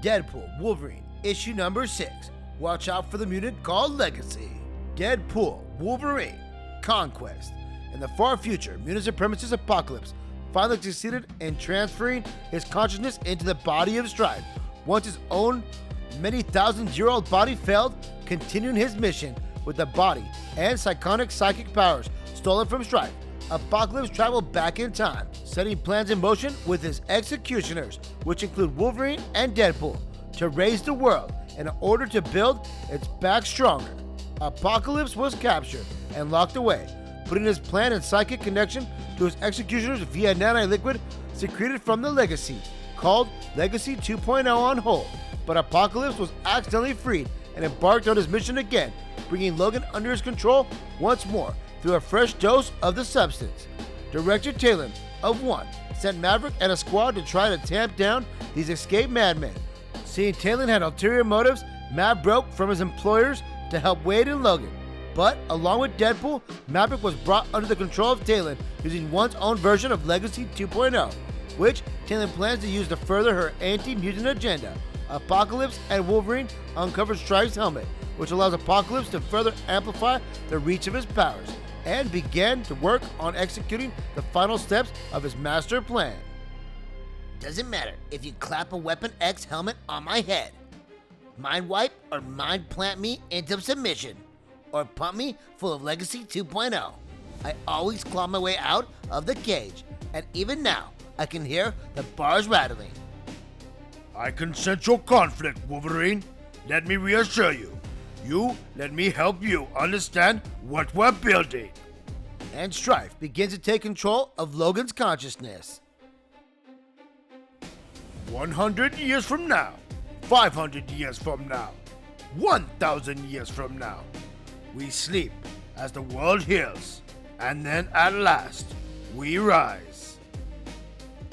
Deadpool-Wolverine, issue number 6. Watch out for the mutant called Legacy. Deadpool-Wolverine, Conquest. In the far future, mutant supremacist Apocalypse finally succeeded in transferring his consciousness into the body of Strife. Once his own many thousand-year-old body failed, continuing his mission with the body and psychic powers stolen from Strife, Apocalypse traveled back in time, setting plans in motion with his executioners, which include Wolverine and Deadpool, to raise the world in order to build its back stronger. Apocalypse was captured and locked away, putting his plan in psychic connection to his executioners via nano-liquid secreted from the Legacy, called Legacy 2.0, on hold. But Apocalypse was accidentally freed and embarked on his mission again, bringing Logan under his control once more through a fresh dose of the substance. Director TALYN of One sent Maverick and a squad to try to tamp down these escaped madmen. Seeing TALYN had ulterior motives, Mav broke from his employers to help Wade and Logan. But along with Deadpool, Maverick was brought under the control of TALYN using One's own version of Legacy 2.0, which TALYN plans to use to further her anti-mutant agenda. Apocalypse and Wolverine uncovered Strife's helmet, which allows Apocalypse to further amplify the reach of his powers, and began to work on executing the final steps of his master plan. Doesn't matter if you clap a Weapon X helmet on my head, mind wipe or mind plant me into submission, or pump me full of Legacy 2.0. I always claw my way out of the cage, and even now I can hear the bars rattling. I can sense your conflict, Wolverine. Let me reassure you. Let me help you understand what we're building. And Strife begins to take control of Logan's consciousness. 100 years from now, 500 years from now, 1,000 years from now, we sleep as the world heals, and then at last, we rise.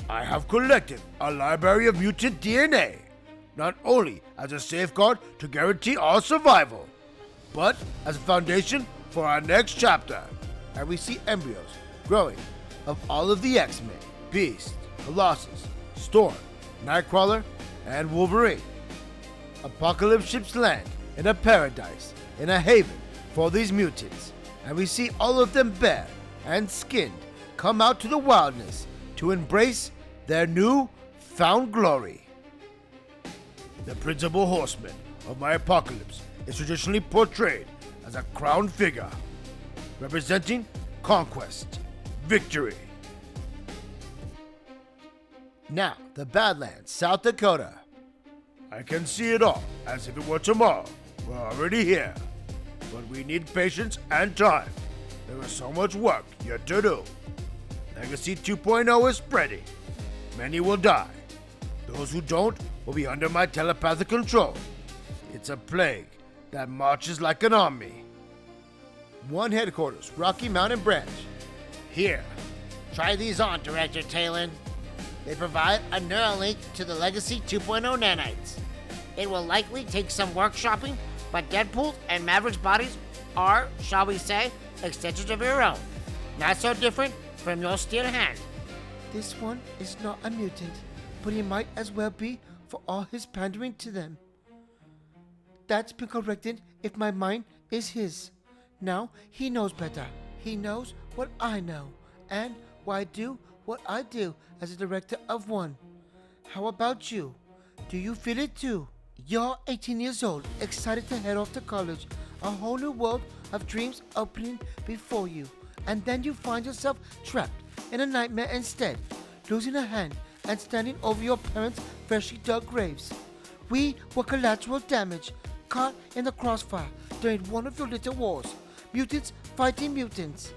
I have collected a library of mutant DNA, not only as a safeguard to guarantee our survival, but as a foundation for our next chapter. And we see embryos growing of all of the X-Men: Beast, Colossus, Storm, Nightcrawler, and Wolverine. Apocalypse ships land in a paradise, in a haven for these mutants, and we see all of them bare and skinned come out to the wilderness to embrace their new found glory. The principal horseman of my Apocalypse is traditionally portrayed as a crowned figure, representing conquest, victory. Now, the Badlands, South Dakota. I can see it all as if it were tomorrow. We're already here, but we need patience and time. There is so much work yet to do. Legacy 2.0 is spreading. Many will die. Those who don't will be under my telepathic control. It's a plague that marches like an army. One headquarters, Rocky Mountain Branch. Here, try these on, Director TALYN. They provide a Neuralink to the Legacy 2.0 nanites. It will likely take some workshopping, but Deadpool and Maverick's bodies are, shall we say, extensions of your own. Not so different from your steel hand. This one is not a mutant, but he might as well be for all his pandering to them. That's been corrected if my mind is his. Now he knows better. He knows what I know, and why I do what I do as a director of One. How about you? Do you feel it too? You're 18 years old, excited to head off to college, a whole new world of dreams opening before you, and then you find yourself trapped in a nightmare instead, losing a hand and standing over your parents' freshly dug graves. We were collateral damage, caught in the crossfire during one of your little wars, mutants fighting mutants.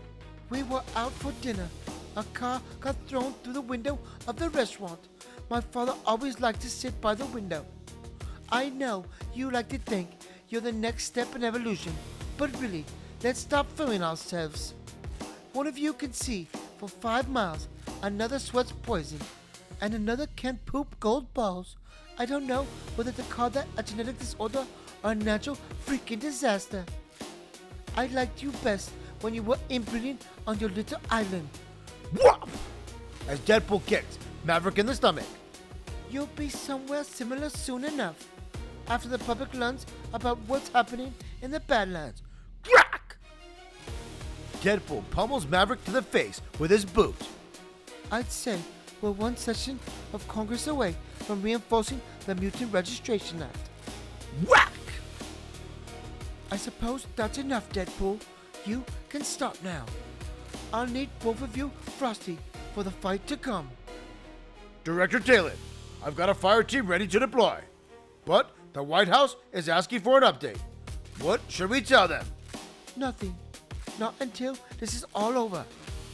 We were out for dinner. A car got thrown through the window of the restaurant. My father always liked to sit by the window. I know you like to think you're the next step in evolution, but really, let's stop fooling ourselves. One of you can see for 5 miles, another sweats poison, and another can poop gold balls. I don't know whether to call that a genetic disorder or a natural freaking disaster. I liked you best when you were inbreeding on your little island. Whoop! As Deadpool kicks Maverick in the stomach. You'll be somewhere similar soon enough, after the public learns about what's happening in the Badlands. Crack! Deadpool pummels Maverick to the face with his boot. I'd say we're one session of Congress away from reinforcing the Mutant Registration Act. Whack! I suppose that's enough, Deadpool. You can stop now. I'll need both of you, Frosty, for the fight to come. Director TALYN, I've got a fire team ready to deploy. But the White House is asking for an update. What should we tell them? Nothing. Not until this is all over.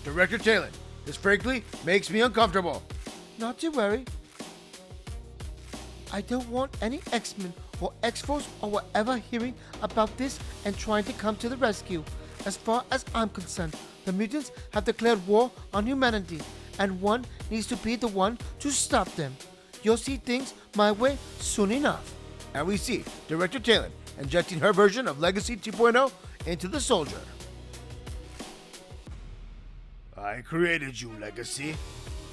Director TALYN, this frankly makes me uncomfortable. Not to worry. I don't want any X-Men or X-Force or whatever hearing about this and trying to come to the rescue. As far as I'm concerned, the mutants have declared war on humanity, and one needs to be the one to stop them. You'll see things my way soon enough. And we see Director TALYN injecting her version of Legacy 2.0 into the soldier. I created you, Legacy.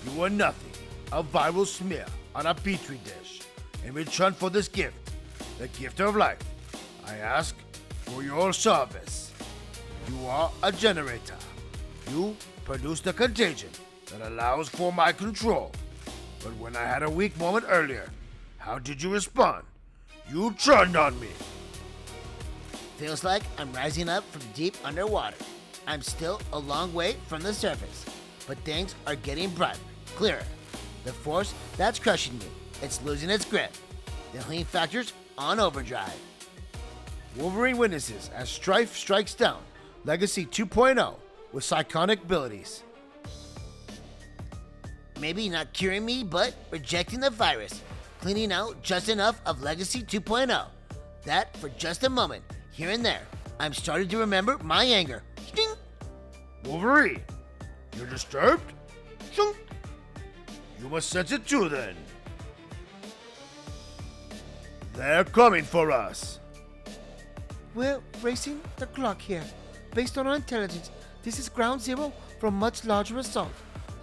You are nothing, a viral smear on a petri dish. In return for this gift, the gift of life, I ask for your service. You are a generator. You produce the contagion that allows for my control. But when I had a weak moment earlier, how did you respond? You turned on me. Feels like I'm rising up from deep underwater. I'm still a long way from the surface, but things are getting brighter, clearer. The force that's crushing me, it's losing its grip. The healing factor's on overdrive. Wolverine witnesses as Strife strikes down Legacy 2.0 with psionic abilities. Maybe not curing me, but rejecting the virus. Cleaning out just enough of Legacy 2.0. That for just a moment, here and there, I'm starting to remember my anger. Sting! Wolverine, you're disturbed? Shunk. You must sense it too then. They're coming for us. We're racing the clock here. Based on our intelligence, this is ground zero for a much larger assault.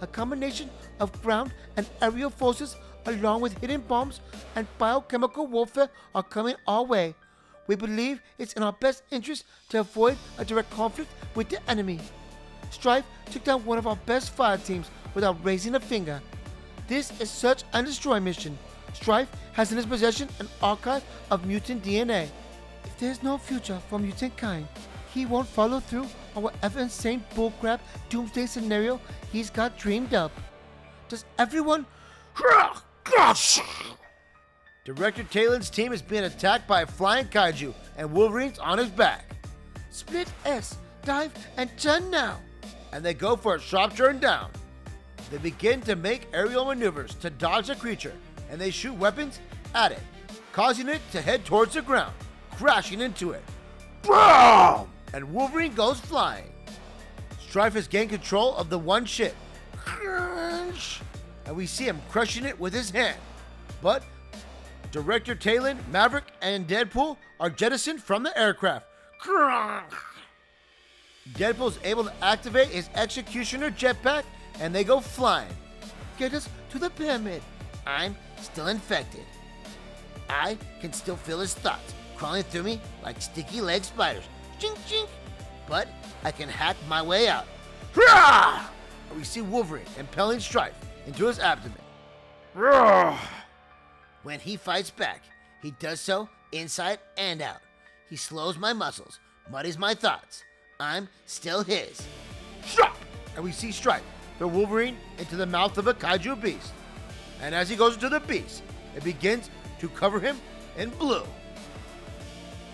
A combination of ground and aerial forces along with hidden bombs and biochemical warfare are coming our way. We believe it's in our best interest to avoid a direct conflict with the enemy. Strife took down one of our best fire teams without raising a finger. This is search and destroy mission. Strife has in his possession an archive of mutant DNA. If there's no future for mutant kind, he won't follow through on whatever insane bullcrap doomsday scenario he's got dreamed up. Does everyone... Director TALYN's team is being attacked by a flying kaiju and Wolverine's on his back. Split S, dive and turn now. And they go for a sharp turn down. They begin to make aerial maneuvers to dodge the creature, and they shoot weapons at it, causing it to head towards the ground, crashing into it. Boom! And Wolverine goes flying. Strife has gained control of the one ship. Crunch! And we see him crushing it with his hand. But Director TALYN, Maverick, and Deadpool are jettisoned from the aircraft. Crunch! Deadpool is able to activate his Executioner jetpack, and they go flying. Get us to the pyramid. I'm still infected. I can still feel his thoughts crawling through me like sticky leg spiders. Chink, chink. But I can hack my way out. Hurrah! And we see Wolverine impelling Strife into his abdomen. Hurrah! When he fights back, he does so inside and out. He slows my muscles, muddies my thoughts. I'm still his. Stop! And we see Strife throw Wolverine into the mouth of a kaiju beast. And as he goes into the beast, it begins to cover him in blue.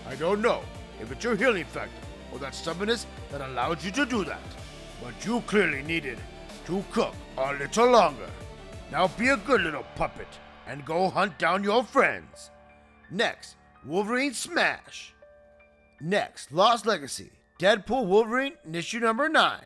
I don't know if it's your healing factor or that stubbornness that allowed you to do that, but you clearly needed to cook a little longer. Now be a good little puppet and go hunt down your friends. Next, Wolverine Smash. Next, Lost Legacy, Deadpool-Wolverine, issue number 9.